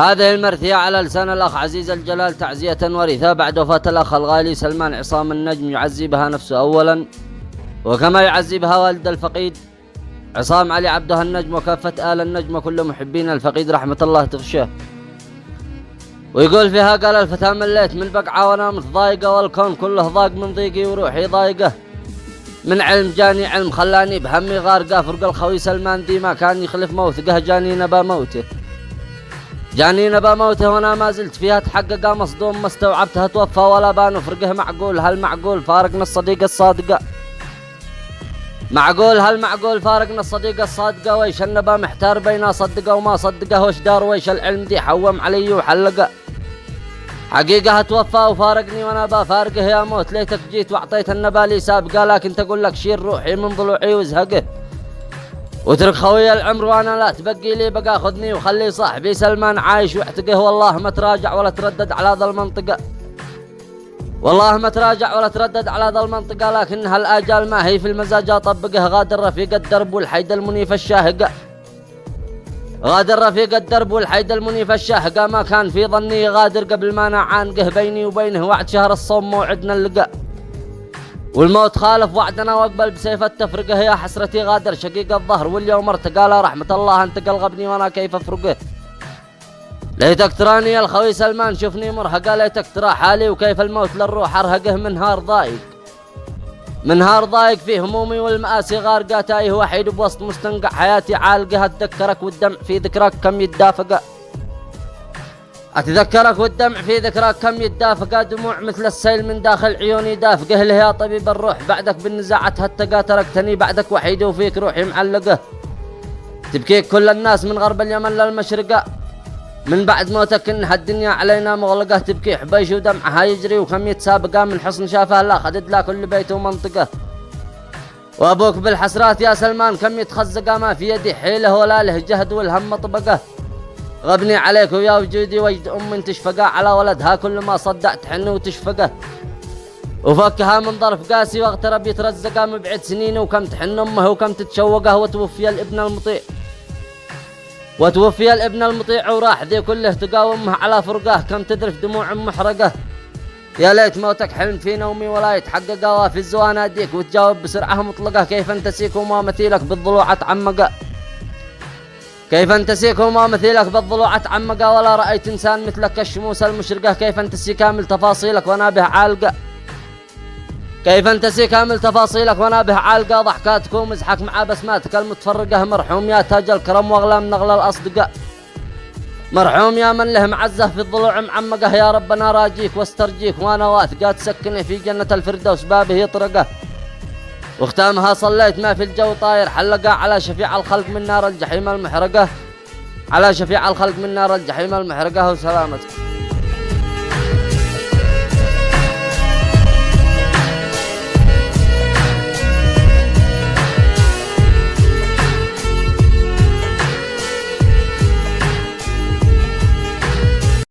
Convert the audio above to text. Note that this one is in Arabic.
هذه المرثية على لسان الأخ عزيز الجلال تعزية ورثة بعد وفاة الأخ الغالي سلمان عصام النجم، يعزي بها نفسه أولا، وكما يعزي بها والد الفقيد عصام علي عبده النجم وكافة آل النجم وكل محبين الفقيد رحمة الله تغشاه. ويقول فيها: قال الفتى مليت من بقعة ونامت ضايقة، والكون كله ضاق من ضيقي وروحي ضايقة، من علم جاني علم خلاني بهمي غارقة، فرق الخوي سلمان دي ما كان يخلف موثقه، جاني نبا موته جاني نبا موته وانا ما زلت فيها تحقق، مصدوم ما استوعبتها توفى ولا بان فرقه، معقول هل معقول فارقنا الصديقة الصادقة، معقول هل معقول فارقنا الصديقة الصادقة، ويش النبا محتار بين صدقه وما صدقه، وش دار ويش العلم دي حوم علي وحلقه، حقيقة توفى وفارقني وانا بفارقه، يا موت ليتك جيت واعطيت النبا لي سابقه، لكن تقول لك شيل روحي من ضلوعي وزهقه، واترك خوي العمر وانا لا تبقي لي بقى، خذني وخلي صاحبي سلمان عايش واحتقه، والله ما تراجع ولا تردد على ذا المنطقة، والله ما تراجع ولا تردد على ذا المنطقة، لكن هالآجال ما هي في المزاج أطبقه، غادر رفيق الدرب والحيد المنيف الشاهقة، غادر رفيق الدرب والحيد المنيف الشاهقة، ما كان في ظني غادر قبل ما نعانقه، بيني وبينه وعد شهر الصوم موعدنا اللقاء، والموت خالف وعدنا واقبل بسيف التفرقه، يا حسرتي غادر شقيق الظهر واليوم ارتقى، لا رحمة الله انتقل غبني وانا كيف افرقه، ليتك تراني يا الخوي سلمان شوفني مرهقه، ليتك ترى حالي وكيف الموت للروح ارهقه، من نهار ضايق في همومي والمآسي غارقه، تايه وحيد بوسط مستنقع حياتي عالقه، اتذكرك والدمع في ذكرك كم يتدافق، أتذكرك والدمع في ذكرك كم يتدافق، دموع مثل السيل من داخل عيوني دافقه، له يا طبيب الروح بعدك بالنزاعات هتقى، تركتني بعدك وحيد وفيك روحي معلقه، تبكيك كل الناس من غرب اليمن للمشرقه، من بعد موتك إنها الدنيا علينا مغلقه، تبكي حبيش ودمعها يجري وكم يتسابقه، من حصن شافه لا خدد لا كل بيت ومنطقه، وأبوك بالحسرات يا سلمان كم يتخزقه، ما في يدي حيله ولا له جهد والهم طبقه، غبني عليك ويا وجودي وجد أم تشفقه، على ولدها كل ما صدع تحن وتشفقه، وفكها من ظرف قاسي واغترب يترزقه، مبعد سنين وكم تحن أمه وكم تتشوقه، وتوفي الابن المطيع وراح ذي كله تقاومه على فرقه، كم تذرف دموع محرقه، يا ليت موتك حلم في نومي ولا يتحقق، وافي الزوان اديك وتجاوب بسرعه مطلقه، كيف انتسيك وما مثيلك بالضلوع تعمقه، كيف انتسيك وما مثيلك بالضلوع تعمقه، ولا رأيت إنسان مثلك الشموس المشرقة، كيف انتسي كامل تفاصيلك وانا به عالقة، كيف انتسي كامل تفاصيلك وانا به عالقة، ضحكاتك ومزحك مع بسماتك المتفرقة، مرحوم يا تاج الكرم واغلى من اغلى الأصدقاء، مرحوم يا من له معزة في الضلوع معمقة، يا ربنا راجيك واسترجيك وانا واثقة، تسكنه في جنة الفردوس بابه يطرقه، واختامها صليت ما في الجو طاير حلقة، على شفيع الخلق من نار الجحيم المحرقة، على شفيع الخلق من نار الجحيم المحرقة، وسلامتك.